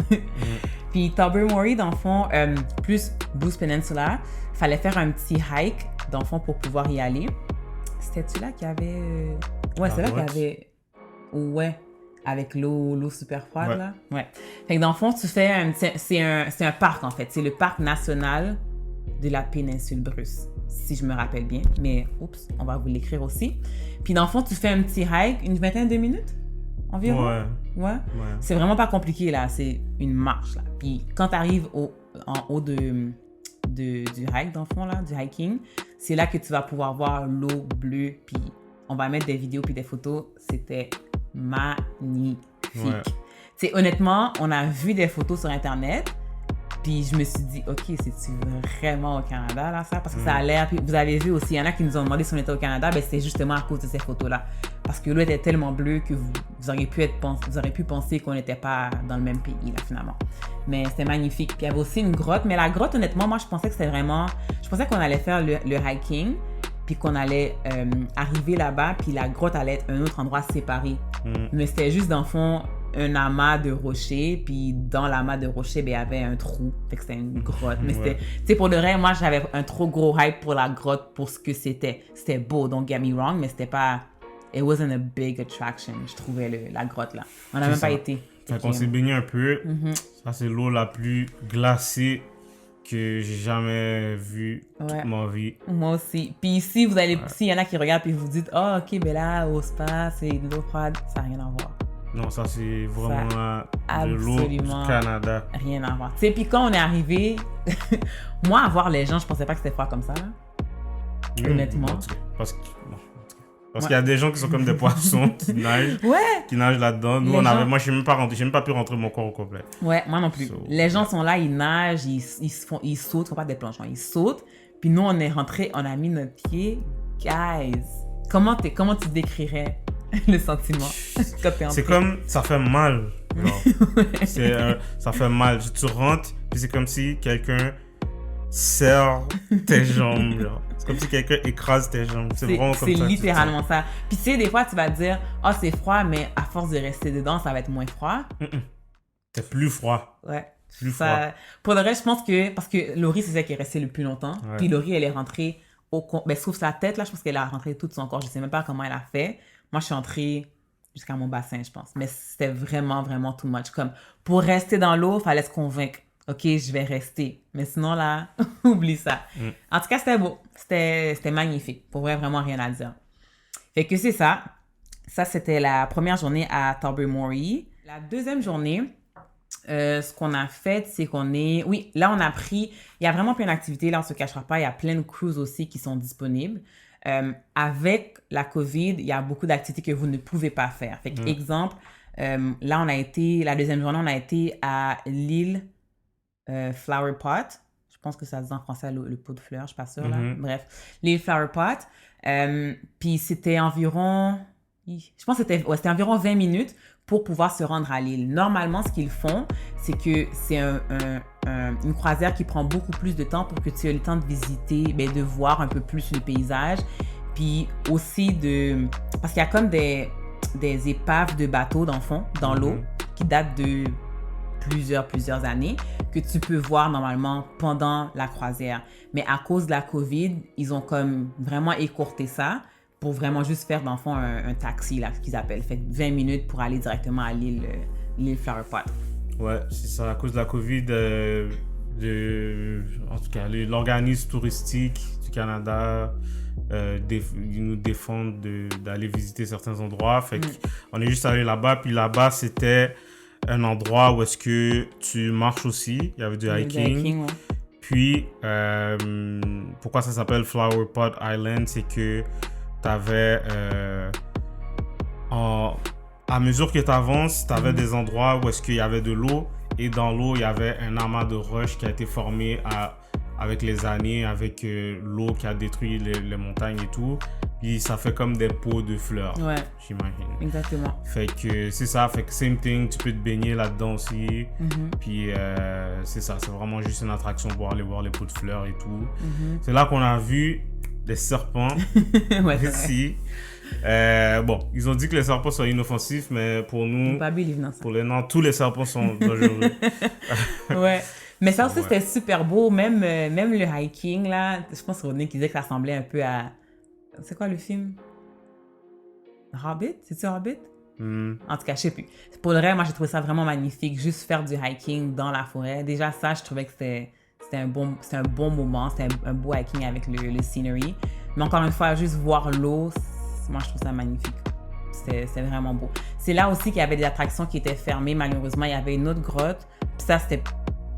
Puis Tobermory, dans le fond, plus Bruce Peninsula, il fallait faire un petit hike, dans le fond, pour pouvoir y aller. C'était-tu là qu'il y avait... Ouais, c'est là qu'il y avait... Ouais, avec l'eau super froide, là. Ouais. Fait que dans le fond, tu fais c'est un parc, en fait. C'est le parc national de la péninsule Bruce, si je me rappelle bien. Mais, oups, on va vous l'écrire aussi. Puis dans le fond, tu fais un petit hike, une vingtaine de minutes environ. Ouais. C'est vraiment pas compliqué, là. C'est une marche, là. Puis quand tu arrives en haut du hike, dans le fond, là, du hiking, c'est là que tu vas pouvoir voir l'eau bleue. Puis on va mettre des vidéos puis des photos. C'était magnifique. Ouais. Honnêtement, on a vu des photos sur Internet. Puis je me suis dit, OK, c'est-tu vraiment au Canada, là, ça? Parce que ça a l'air... Puis vous avez vu aussi, il y en a qui nous ont demandé si on était au Canada. Ben, c'est justement à cause de ces photos-là. Parce que l'eau était tellement bleue que vous auriez pu penser qu'on n'était pas dans le même pays, là, finalement. Mais c'était magnifique. Puis il y avait aussi une grotte. Mais la grotte, honnêtement, moi, je pensais que c'était vraiment... Je pensais qu'on allait faire le hiking, puis qu'on allait arriver là-bas, puis la grotte allait être un autre endroit séparé. Mais c'était juste, dans le fond, un amas de rochers, puis dans l'amas de rochers, ben, il y avait un trou. Fait que c'était une grotte. Mais c'était... Tu sais, pour le vrai, moi, j'avais un trop gros hype pour la grotte, pour ce que c'était. C'était beau, don't get me wrong, mais c'était pas... It wasn't a big attraction, je trouvais, la grotte, là. On n'a même pas été. Fait qu'on s'est baigné un peu. Ça, c'est l'eau la plus glacée que j'ai jamais vue toute ma vie. Moi aussi. Puis ici, vous allez... S'il y en a qui regardent, puis vous dites « Oh, OK, ben là, au spa, c'est de l'eau froide. » Ça n'a rien à voir. Non, ça, c'est vraiment de l'eau du Canada. Rien à voir. Tu sais, puis quand on est arrivé, moi, à voir les gens, je pensais pas que c'était froid comme ça, là. Honnêtement. Parce qu'il y a des gens qui sont comme des poissons qui nagent, qui nagent là-dedans. Nous, moi, je n'ai même pas pu rentrer mon corps au complet. Ouais, moi non plus. Les gens sont là, ils nagent, ils sautent, ils font pas des plongeons, ils sautent. Puis nous, on est rentrés, on a mis notre pied. Guys, comment tu décrirais le sentiment quand t'es entré? C'est comme, ça fait mal. Genre. Ça fait mal. Tu rentres, puis c'est comme si quelqu'un serre tes jambes. Genre. C'est comme si quelqu'un écrase tes jambes. C'est vraiment comme ça. C'est littéralement ça. Puis tu sais, des fois, tu vas te dire, « Ah, c'est froid, mais à force de rester dedans, ça va être moins froid. » C'est plus froid. Ouais. Plus froid. Pour le reste, je pense que... Parce que Laurie, c'est celle qui est restée le plus longtemps. Ouais. Puis Laurie, elle est rentrée sauf sa tête, là, je pense qu'elle a rentré tout son corps. Je sais même pas comment elle a fait. Moi, je suis entrée jusqu'à mon bassin, je pense. Mais c'était vraiment, vraiment too much. Comme, pour rester dans l'eau, il fallait se convaincre. OK, je vais rester. Mais sinon, là, oublie ça. En tout cas, c'était beau. C'était magnifique. Pour vrai, vraiment rien à dire. Fait que c'est ça. Ça, c'était la première journée à Tobermory. La deuxième journée, ce qu'on a fait, c'est Oui, là, on a pris... Il y a vraiment plein d'activités. Là, on ne se cachera pas. Il y a plein de cruises aussi qui sont disponibles. Avec la COVID, il y a beaucoup d'activités que vous ne pouvez pas faire. Fait que, exemple, là, on a été... La deuxième journée, on a été à l'île Flower Pot. Je pense que ça se dit en français le pot de fleurs, je suis pas sûre, là. Bref, l'île Flower Pot. Puis c'était environ... Je pense que c'était environ 20 minutes pour pouvoir se rendre à l'île. Normalement, ce qu'ils font, c'est que c'est une croisière qui prend beaucoup plus de temps pour que tu aies le temps de visiter, de voir un peu plus le paysage. Puis aussi parce qu'il y a comme des épaves de bateaux, dans le fond, dans l'eau, qui datent de plusieurs années, que tu peux voir normalement pendant la croisière. Mais à cause de la COVID, ils ont comme vraiment écourté ça pour vraiment juste faire, dans le fond, un taxi, là, ce qu'ils appellent. Fait 20 minutes pour aller directement à l'île Flower Pot. Ouais, c'est ça. À cause de la COVID, en tout cas, l'organisme touristique du Canada, ils nous défendent d'aller visiter certains endroits. Fait qu'on est juste allé là-bas. Puis là-bas, c'était un endroit où est-ce que tu marches aussi. Il y avait du hiking. Puis, pourquoi ça s'appelle Flower Pot Island, c'est que t'avais... à mesure que tu avances, tu avais des endroits où est-ce qu'il y avait de l'eau. Et dans l'eau, il y avait un amas de roches qui a été formé avec les années, avec l'eau qui a détruit les montagnes et tout. Puis ça fait comme des pots de fleurs, Ouais, j'imagine. exactement. Fait que c'est ça, fait que same thing, tu peux te baigner là-dedans aussi. Mhm. Puis c'est ça, c'est vraiment juste une attraction pour aller voir les pots de fleurs et tout. Mhm. C'est là qu'on a vu des serpents Ouais, c'est vrai. aussi. Bon, ils ont dit que les serpents sont inoffensifs, mais pour Faut nous, pas believe dans ça. pour les Noirs, tous les serpents sont dangereux. Ouais. Mais ça aussi, Ouais. c'était super beau. Même le hiking, là, je pense que René qui disait que ça ressemblait un peu à... C'est quoi le film? Hobbit? C'est-tu Hobbit? En tout cas, je sais plus. Pour le reste, moi, j'ai trouvé ça vraiment magnifique. Juste faire du hiking dans la forêt. Déjà, ça, je trouvais que c'était un bon moment. C'était un beau hiking avec le scenery. Mais encore une fois, juste voir l'eau, moi, je trouve ça magnifique. C'est vraiment beau. C'est là aussi qu'il y avait des attractions qui étaient fermées. Malheureusement, il y avait une autre grotte. Puis ça, c'était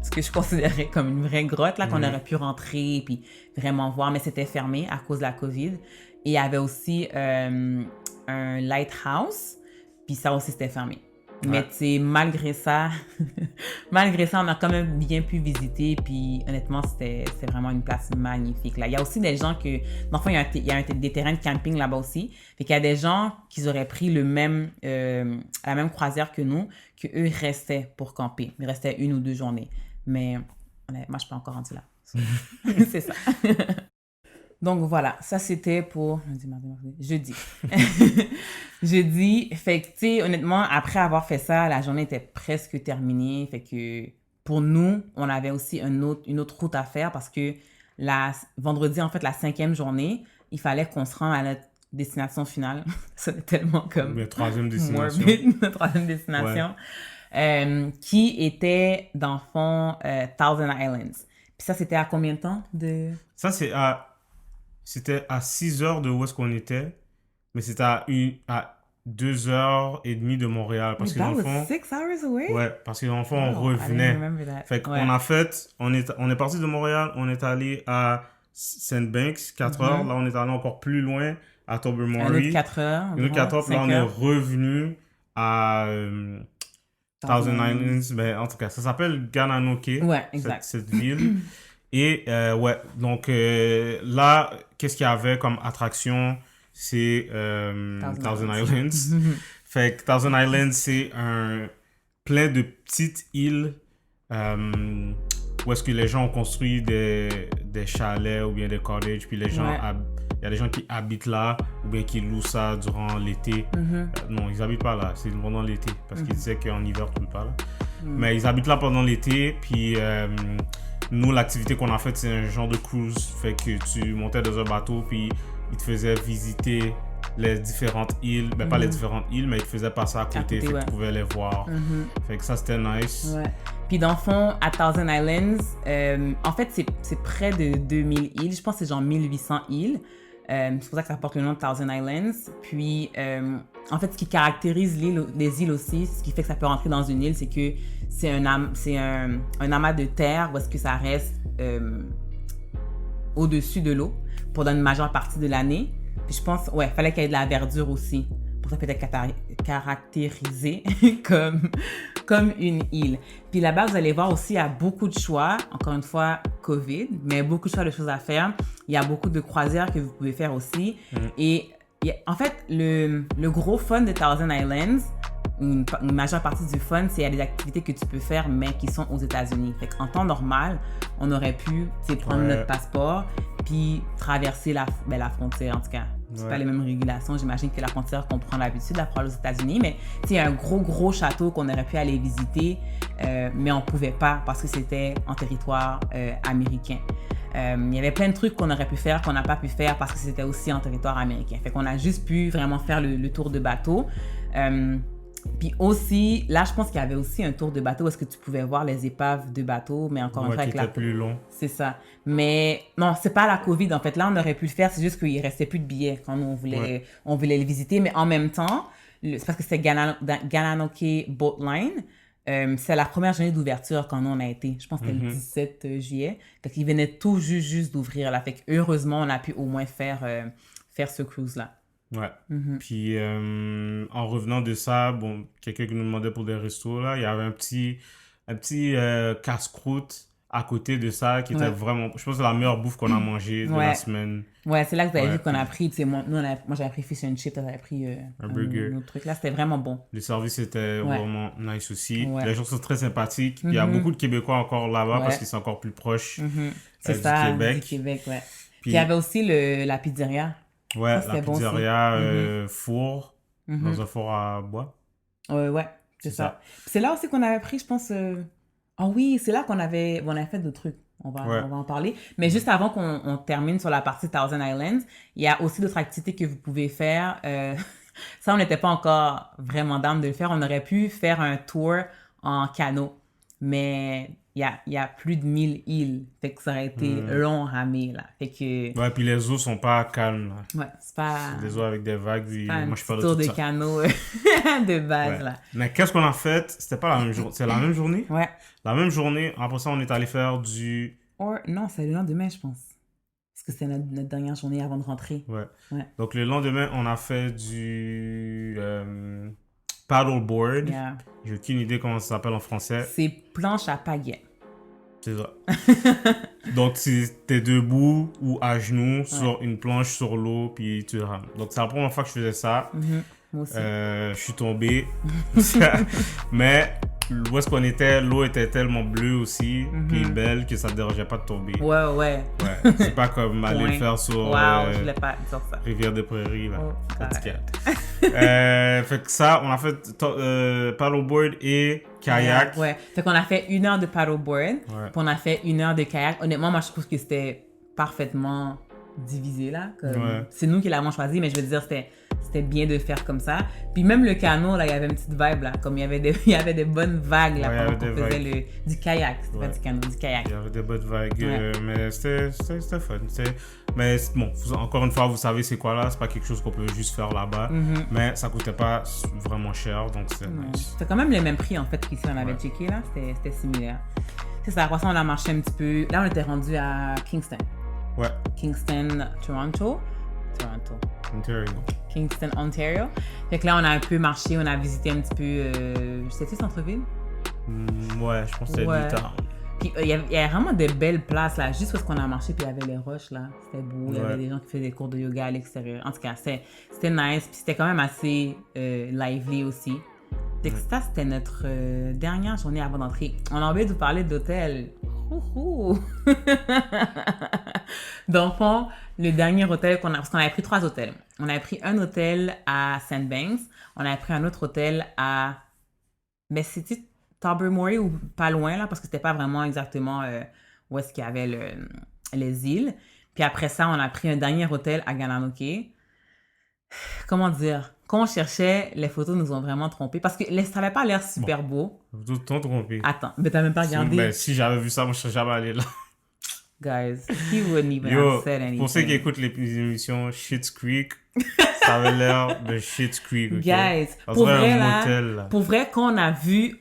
ce que je considérais comme une vraie grotte, là, qu'on aurait pu rentrer et puis vraiment voir. Mais c'était fermé à cause de la COVID. Et il y avait aussi un lighthouse. Puis ça aussi, c'était fermé. Mais Ouais. tu sais, malgré ça, on a quand même bien pu visiter. Puis honnêtement, c'est vraiment une place magnifique. Là. Il y a aussi des gens que... Dans le fond, il y a des terrains de camping là-bas aussi. Fait qu'il y a des gens qui auraient pris la même croisière que nous, qu'eux restaient pour camper. Ils restaient 1 ou 2 journées. Mais honnêtement, moi, je suis pas encore rendue là. C'est ça. Donc voilà, ça c'était pour jeudi. Jeudi, fait que tu sais, honnêtement, après avoir fait ça, la journée était presque terminée. Fait que pour nous, on avait aussi une autre route à faire parce que vendredi, en fait, la 5e journée, il fallait qu'on se rende à notre destination finale. C'était tellement comme La troisième destination. morbide, notre 3e destination. Qui était, dans le fond, Thousand Islands. Puis ça, c'était à combien de temps de... Ça, c'était à 6 heures de où est-ce qu'on était, mais c'était à 2h30 de Montréal. Parce que dans That le was fond, 6 hours away? ouais, parce que dans le fond, on Wow, I didn't revenait. remember that. Fait qu'on Ouais. a fait, on est parti de Montréal, on est allé à St. Banks, 4 heures. Là, on est allé encore plus loin à Un Tobermory. autre 4 heures. Une autre 4 heures, puis là, 5 on est heures. revenu à Thousand Islands. Ben, en tout cas, ça s'appelle Gananoque, Ouais, exact. cette ville. Et ouais, donc là, qu'est-ce qu'il y avait comme attraction? C'est Thousand Islands. Fait que Thousand Islands, c'est plein de petites îles où est-ce que les gens ont construit des chalets ou bien des cottages, puis les gens Ouais. il y a des gens qui habitent là ou bien qui louent ça durant l'été. Non, ils habitent pas là, c'est pendant l'été parce qu'ils disaient qu'en hiver, tu peux pas là. Mais ils habitent là pendant l'été, puis nous, l'activité qu'on a faite, c'est un genre de cruise. Fait que tu montais dans un bateau, puis ils te faisaient visiter les différentes îles. Ben, pas les différentes îles, mais ils te faisaient passer à côté. Fait que ouais. tu pouvais les voir. Fait que ça, c'était nice. Ouais. Puis dans le fond, à Thousand Islands, en fait, c'est près de 2000 îles. Je pense que c'est genre 1800 îles. C'est pour ça que ça porte le nom de Thousand Islands. Puis, en fait, ce qui caractérise les îles aussi, ce qui fait que ça peut rentrer dans une île, c'est que c'est un amas de terre où est-ce que ça reste au-dessus de l'eau pendant une majeure partie de l'année. Puis je pense, ouais, fallait qu'il y ait de la verdure aussi. Pour ça, peut-être caractérisé comme une île. Puis là-bas, vous allez voir aussi, il y a beaucoup de choix. Encore une fois, COVID, mais beaucoup de choix de choses à faire. Il y a beaucoup de croisières que vous pouvez faire aussi. Et en fait, le gros fun de Thousand Islands, une majeure partie du fun, c'est qu'il y a des activités que tu peux faire, mais qui sont aux États-Unis. Fait qu'en temps normal, on aurait pu prendre notre passeport puis traverser la frontière, en tout cas. C'est pas les mêmes régulations, j'imagine, que la frontière qu'on prend l'habitude d'apprendre aux États-Unis, mais il y a un gros château qu'on aurait pu aller visiter, mais on pouvait pas parce que c'était en territoire américain. Il y avait plein de trucs qu'on aurait pu faire, qu'on n'a pas pu faire parce que c'était aussi en territoire américain. Fait qu'on a juste pu vraiment faire le tour de bateau. Puis aussi, là, je pense qu'il y avait aussi un tour de bateau où est-ce que tu pouvais voir les épaves de bateau, mais encore une fois, avec qui était plus long. C'est ça. Mais non, c'est pas la COVID, en fait. Là, on aurait pu le faire, c'est juste qu'il restait plus de billets quand on voulait le visiter. Mais en même temps, c'est parce que c'est Gananoque Boat Line. C'est la première journée d'ouverture quand nous, on a été. Je pense que c'était le 17 juillet. Fait qu'ils venaient tout juste d'ouvrir, là. Fait que heureusement, on a pu au moins faire ce cruise-là. Ouais. Puis en revenant de ça, bon, quelqu'un qui nous demandait pour des restos, là, il y avait un petit casse-croûte à côté de ça, qui était Ouais. vraiment, je pense, la meilleure bouffe qu'on a mangée de Ouais. la semaine. Ouais, c'est là que vous avez Ouais. vu qu'on a pris, tu sais, moi j'avais pris fish and chips, toi t'avais pris Un burger. autre truc. Là, c'était vraiment bon. Le service était Ouais. vraiment nice aussi. Ouais. Les gens sont très sympathiques. Puis il y a beaucoup de Québécois encore là-bas parce Ouais. qu'ils sont encore plus proches C'est du ça, Québec. du Québec, ouais. Puis Puis- il y avait aussi la pizzeria. Ouais, Ça, la c'était bon aussi. pizzeria four, dans un four à bois. Ouais, c'est ça. Puis c'est là aussi qu'on avait pris, je pense... Ah oui, c'est là qu'on avait fait d'autres trucs. On va en parler. Mais juste avant qu'on termine sur la partie Thousand Islands, il y a aussi d'autres activités que vous pouvez faire. Ça, on n'était pas encore vraiment d'âme de le faire. On aurait pu faire un tour en canot. Mais il y a plus de 1000 îles. Fait que ça aurait été long à ramer, là. Fait que... Ouais, puis les eaux sont pas calmes. Là. Ouais, c'est pas... C'est des eaux avec des vagues. Puis un moi, je parle petit de tour tout de ça. canot de base, Ouais. là. Mais qu'est-ce qu'on a fait? C'était pas la même journée. C'est la même journée? Ouais. La même journée. Après ça, on est allé faire du... Non, c'est le lendemain, je pense. Parce que c'est notre dernière journée avant de rentrer. Ouais. Ouais. Donc, le lendemain, on a fait du paddleboard. Yeah. J'ai aucune idée comment ça s'appelle en français. C'est planche à pagaie. C'est ça. Donc, t'es debout ou à genoux sur une planche sur l'eau, puis tu rames. Donc, c'est la première fois que je faisais ça. Moi aussi. Je suis tombé. Mais où est-ce qu'on était, l'eau était tellement bleue aussi, puis belle, que ça ne dérangeait pas de tomber. Ouais. Ouais. C'est pas comme aller le faire sur Wow, je voulais pas dire ça. Rivière des Prairies. Là. Oh, En tout cas. Fait que ça, on a fait paddleboard et kayak. Ouais. Fait qu'on a fait 1 heure de paddleboard, Ouais. puis on a fait 1 heure de kayak. Honnêtement, moi, je trouve que c'était parfaitement divisé, là. Comme... Ouais. C'est nous qui l'avons choisi, mais je veux dire, c'était bien de faire comme ça. Puis même le canot, là, il y avait une petite vibe, là. Comme il y avait des bonnes vagues, là, Ouais, il y pendant avait qu'on des faisait du kayak. C'était pas Ouais. du canot, du kayak. Il y avait des bonnes vagues, Ouais. mais c'était fun. Mais bon, encore une fois, vous savez c'est quoi là, c'est pas quelque chose qu'on peut juste faire là-bas, mais ça coûtait pas vraiment cher, donc c'est nice. C'était quand même les mêmes prix, en fait, qu'ici, on avait checké, là. C'était similaire. C'est ça, après ça, on a marché un petit peu. Là, on était rendu à Kingston. Ouais, Kingston, Toronto. Ontario. Kingston, Ontario. Fait que là, on a un peu marché, on a visité un petit peu... C'était centre-ville? Ouais, je pense que c'était Ouais. Newtown. Puis il y avait vraiment des belles places, là. Juste parce qu'on a marché, puis il y avait les roches, là. C'était beau. Il y avait Ouais. des gens qui faisaient des cours de yoga à l'extérieur. En tout cas, c'était nice. Puis c'était quand même assez lively aussi. Fait que ça, c'était notre dernière journée avant d'entrer. On a envie de vous parler d'hôtel. Ouhou. Dans le fond, le dernier hôtel parce qu'on avait pris 3 hôtels. On avait pris un hôtel à Sandbanks. On avait pris un autre hôtel à... Ben, c'était Tobermory ou pas loin, là, parce que c'était pas vraiment exactement où est-ce qu'il y avait les îles. Puis après ça, on a pris un dernier hôtel à Gananoque. Comment dire? Quand on cherchait, les photos nous ont vraiment trompés parce que ça n'avait pas l'air super beau. Tout le temps trompé. Attends, mais t'as même pas regardé? Ben, si j'avais vu ça, moi je serais jamais allé là. Guys, he wouldn't even Yo, have said anything. pour ceux qui écoutent les émissions Schitt's Creek, ça avait l'air de Schitt's Creek. Okay? Guys, Ça pour serait vrai, un là, motel, là. pour vrai, quand on a vu,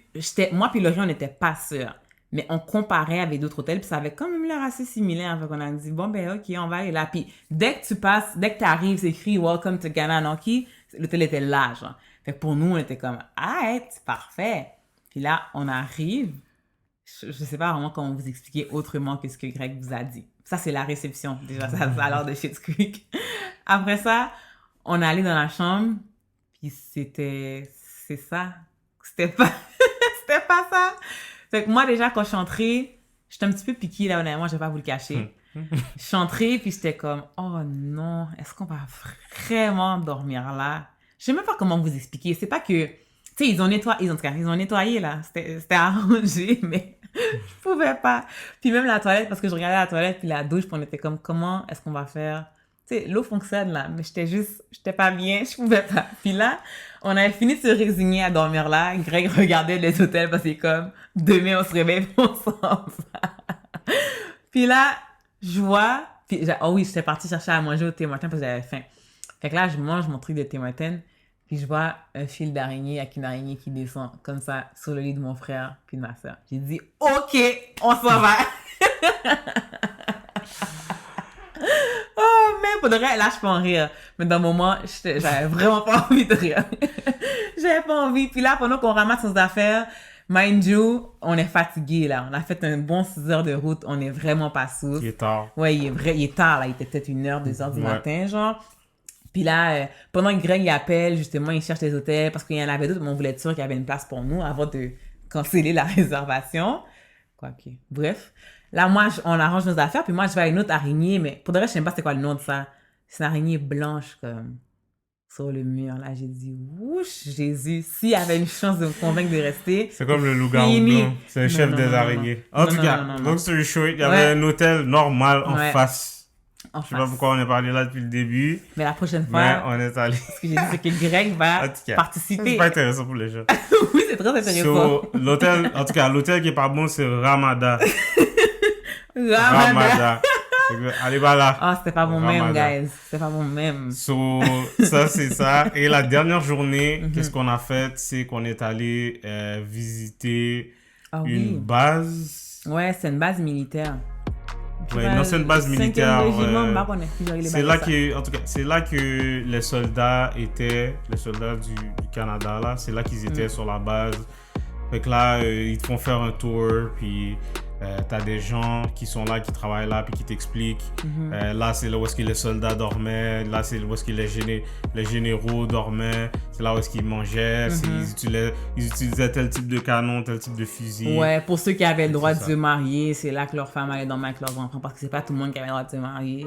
moi puis Laurie, on n'était pas sûrs. Mais on comparait avec d'autres hôtels, puis ça avait quand même l'air assez similaire. Fait qu'on a dit, bon, ben, OK, on va aller là. Puis dès que tu arrives, c'est écrit Welcome to Gananoque, l'hôtel était là, genre. Fait que pour nous, on était comme, ah, c'est parfait. Puis là, on arrive. Je sais pas vraiment comment vous expliquer autrement que ce que Greg vous a dit. Ça, c'est la réception. Déjà, ça a l'air de Schitt's Creek. Après ça, on est allé dans la chambre, puis c'est ça. C'était pas ça. Fait que moi, déjà, quand je suis entrée, j'étais un petit peu piquée, là, honnêtement, je vais pas vous le cacher. Je suis entrée, puis j'étais comme, oh non, est-ce qu'on va vraiment dormir là? Je sais même pas comment vous expliquer. C'est pas que, tu sais, ils ont nettoyé, là. C'était arrangé, mais je pouvais pas. Puis même la toilette, parce que je regardais la toilette, puis la douche, puis on était comme, comment est-ce qu'on va faire? Tu sais, l'eau fonctionne, là, mais j'étais pas bien, je pouvais pas. Puis là, on avait fini de se résigner à dormir là. Greg regardait les hôtels parce que c'est comme, demain, on se réveille et on s'en va. Puis là, je vois, puis, oh oui, j'étais partie chercher à manger au Tim Hortons parce que j'avais faim. Fait que là, je mange mon truc de Tim Hortons, puis je vois un fil d'araignée avec une araignée qui descend comme ça sur le lit de mon frère puis de ma soeur. J'ai dit, OK, on s'en va. Oh, mais pour de vrai, là, je peux en rire. Mais dans le moment, j'avais vraiment pas envie de rire. J'avais pas envie. Puis là, pendant qu'on ramasse nos affaires, Mind you, on est fatigué, là. On a fait un bon 6 heures de route. On est vraiment pas souffle. Il est tard. Ouais, il est tard, là. Il était peut-être 1 heure, 2 heures du matin, genre. Puis là, pendant que Greg il appelle, justement, il cherche les hôtels parce qu'il y en avait d'autres, mais on voulait être sûr qu'il y avait une place pour nous avant de canceller la réservation. Quoique. Bref. Là, moi, on arrange nos affaires, puis moi, je vais à une autre araignée, mais pour de vrai, je sais même pas c'est quoi le nom de ça. C'est une araignée blanche, comme, sur le mur. Là, j'ai dit, ouch, Jésus, s'il y avait une chance de me convaincre de rester. C'est comme le loup-garou blanc. C'est le chef des araignées. En tout cas, long story short, il y avait un hôtel normal en face. Je sais pas pourquoi on est parlé là depuis le début. Mais la prochaine fois, mais on est allé. Ce que j'ai dit, c'est que Greg va participer. C'est pas intéressant pour les gens. Oui, c'est très intéressant. L'hôtel, en tout cas, l'hôtel qui est pas bon, c'est Ramada. Ramada. Allez, va là. Ah, c'était pas bon même, guys. C'était pas bon même. Ça, c'est ça. Et la dernière journée, qu'est-ce qu'on a fait? C'est qu'on est allé visiter une base. Ouais, c'est une base militaire. Ouais, une ancienne base militaire. C'est là que, en tout cas, c'est là que les soldats étaient, les soldats du Canada, là. C'est là qu'ils étaient sur la base. Fait que là, ils te font faire un tour, puis t'as des gens qui sont là, qui travaillent là, puis qui t'expliquent. Là, c'est là où est-ce que les soldats dormaient. Là, c'est là où est-ce que les généraux dormaient. C'est là où est-ce qu'ils mangeaient. Ils utilisaient tel type de canon, tel type de fusil. Ouais, pour ceux qui avaient le droit de se marier, c'est là que leurs femmes allaient dormir avec leurs enfants, parce que c'est pas tout le monde qui avait le droit de se marier.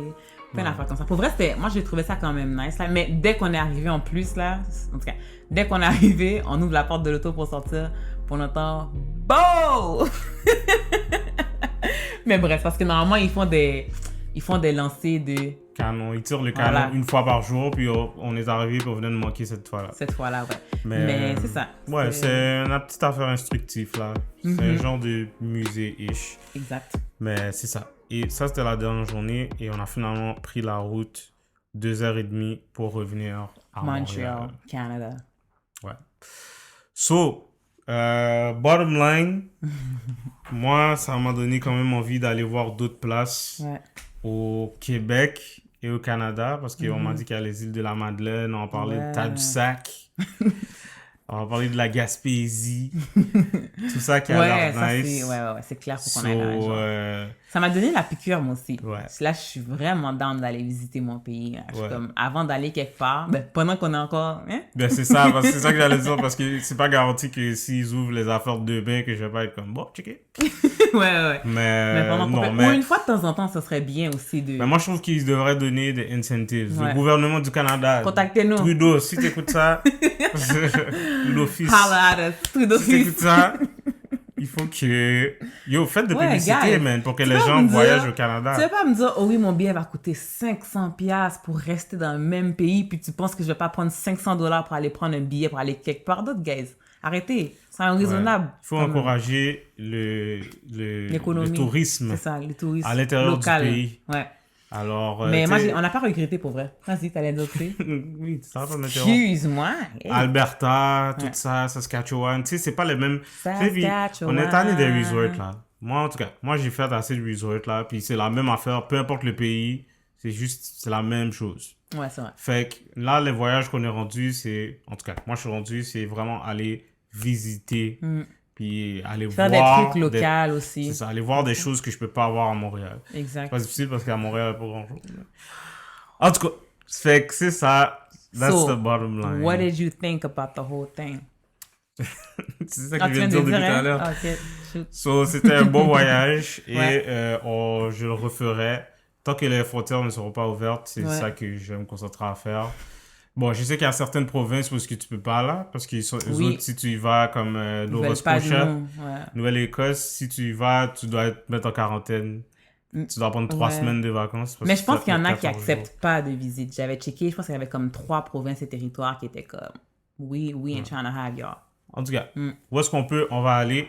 Plein d'affaires comme ça. Pour vrai, moi, j'ai trouvé ça quand même nice. Là. Mais dès qu'on est arrivé en plus, là, en tout cas, dès qu'on est arrivé, on ouvre la porte de l'auto pour sortir, pour on entend « Bow! » Mais bref, parce que normalement, ils font des lancers de... Canon. Ils tirent le canon une fois par jour, puis on est arrivé, puis on venait de manquer cette fois-là. Cette fois-là, ouais. Mais c'est ça. Ouais, c'est une petite affaire instructive, là. C'est un genre de musée-ish. Exact. Mais c'est ça. Et ça, c'était la dernière journée, et on a finalement pris la route 2h30 pour revenir à Montréal, Canada. Ouais. So, bottom line, moi, ça m'a donné quand même envie d'aller voir d'autres places au Québec et au Canada, parce qu'on m'a dit qu'il y a les îles de la Madeleine, on parlait de Tadoussac, on va parler de la Gaspésie, tout ça qui a l'air nice. C'est clair, faut qu'on aille là. Ça m'a donné la piqûre, moi aussi. Là, je suis vraiment down d'aller visiter mon pays. Je suis comme, avant d'aller quelque part, pendant qu'on est encore... Hein? Ben, c'est ça, parce que c'est ça que j'allais dire, parce que c'est pas garanti que s'ils ouvrent les affaires de bain, que je vais pas être comme, bon, checker. ouais. Mais ou une fois de temps en temps, ça serait bien aussi de... Mais moi, je trouve qu'ils devraient donner des incentives. Le gouvernement du Canada... Contactez-nous. Trudeau, si t'écoutes ça... L'office. Trudeau. Si t'écoutes ça... Il faut que... Yo, faites de publicité, man, pour que les gens voyagent au Canada. Tu vas pas me dire, oh oui, mon billet va coûter 500$ pour rester dans le même pays, puis tu penses que je vais pas prendre $500 pour aller prendre un billet pour aller quelque part d'autre, guys. Arrêtez. C'est raisonnable. Il faut encourager le tourisme. C'est ça, le tourisme à l'intérieur local. Du pays. Ouais. Alors, mais moi, on n'a pas regretté pour vrai. Vas-y, t'allais noter. Oui, ça va pas Excuse-moi. Hey. Alberta, tout ça, Saskatchewan. Tu sais, c'est pas les mêmes. Saskatchewan. On est allé des resorts là. Moi, en tout cas, j'ai fait assez de resorts là. Puis c'est la même affaire, peu importe le pays. C'est la même chose. Ouais, c'est vrai. Fait que là, les voyages qu'on est rendus, en tout cas, moi je suis rendu, c'est vraiment aller visiter. Puis aller faire voir... des trucs locaux aussi. C'est ça, aller voir des choses que je peux pas voir à Montréal. Exact. C'est pas difficile parce qu'à Montréal, il n'y a pas grand-chose. En tout cas, fait que c'est ça. That's the bottom line. What did you think about the whole thing? C'est ça que je viens de dire depuis tout à l'heure. Okay. So, c'était un bon voyage et je le referai. Tant que les frontières ne seront pas ouvertes, c'est ça que je vais me concentrer à faire. Bon, je sais qu'il y a certaines provinces où est-ce que tu peux pas là, parce qu'ils sont eux autres, si tu y vas comme Nova Scotia, Nouvelle-Écosse, si tu y vas, tu dois te mettre en quarantaine. Tu dois prendre 3 semaines de vacances. Mais je pense qu'il y en a qui acceptent pas de visite. J'avais checké, je pense qu'il y avait comme 3 provinces et territoires qui étaient comme we ain't trying to have y'all. En tout cas, où est-ce qu'on peut, on va aller.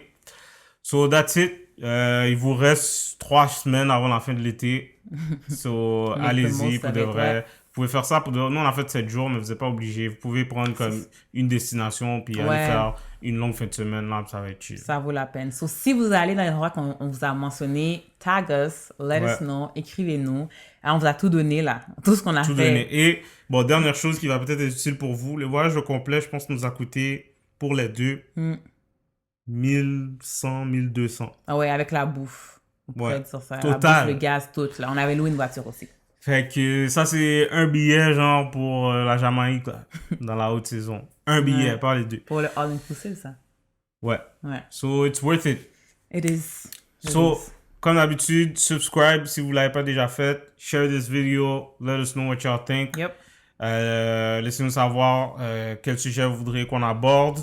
So that's it. Il vous reste 3 semaines avant la fin de l'été. So allez-y pour de vrai. Vous pouvez faire ça pour de... Nous, on a fait 7 jours, mais vous n'êtes pas obligé. Vous pouvez prendre comme une destination puis aller faire une longue fin de semaine. Là, ça va être chill. Ça vaut la peine. So, si vous allez dans les endroits qu'on vous a mentionné, tag us, let us know, écrivez-nous. Et on vous a tout donné là. Tout ce qu'on a fait. Donné. Et, bon, dernière chose qui va peut-être être utile pour vous, le voyage au complet, je pense, nous a coûté pour les deux 1100, 1200. Ah ouais, avec la bouffe. On pourrait Ouais. être sur ça. Total. La bouffe, le gaz, tout. Là. On avait loué une voiture aussi. Fait que ça, c'est un billet, genre, pour la Jamaïque, là, dans la haute saison. Un billet, Ouais. pas les deux. Pour le all-inclusive, ça. Ouais. Ouais. So, it's worth it. It is. It So, is. comme d'habitude, subscribe si vous ne l'avez pas déjà fait. Share this video. Let us know what y'all think. Yep. Laissez-nous savoir quel sujet vous voudriez qu'on aborde.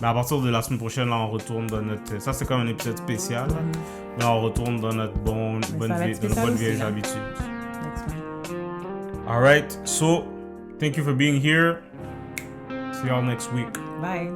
Mais à partir de la semaine prochaine, là, on retourne dans notre... Ça, c'est comme un épisode spécial. Là, on retourne dans notre bonne vieille habitude. Next one. All right. So, thank you for being here. See y'all next week. Bye.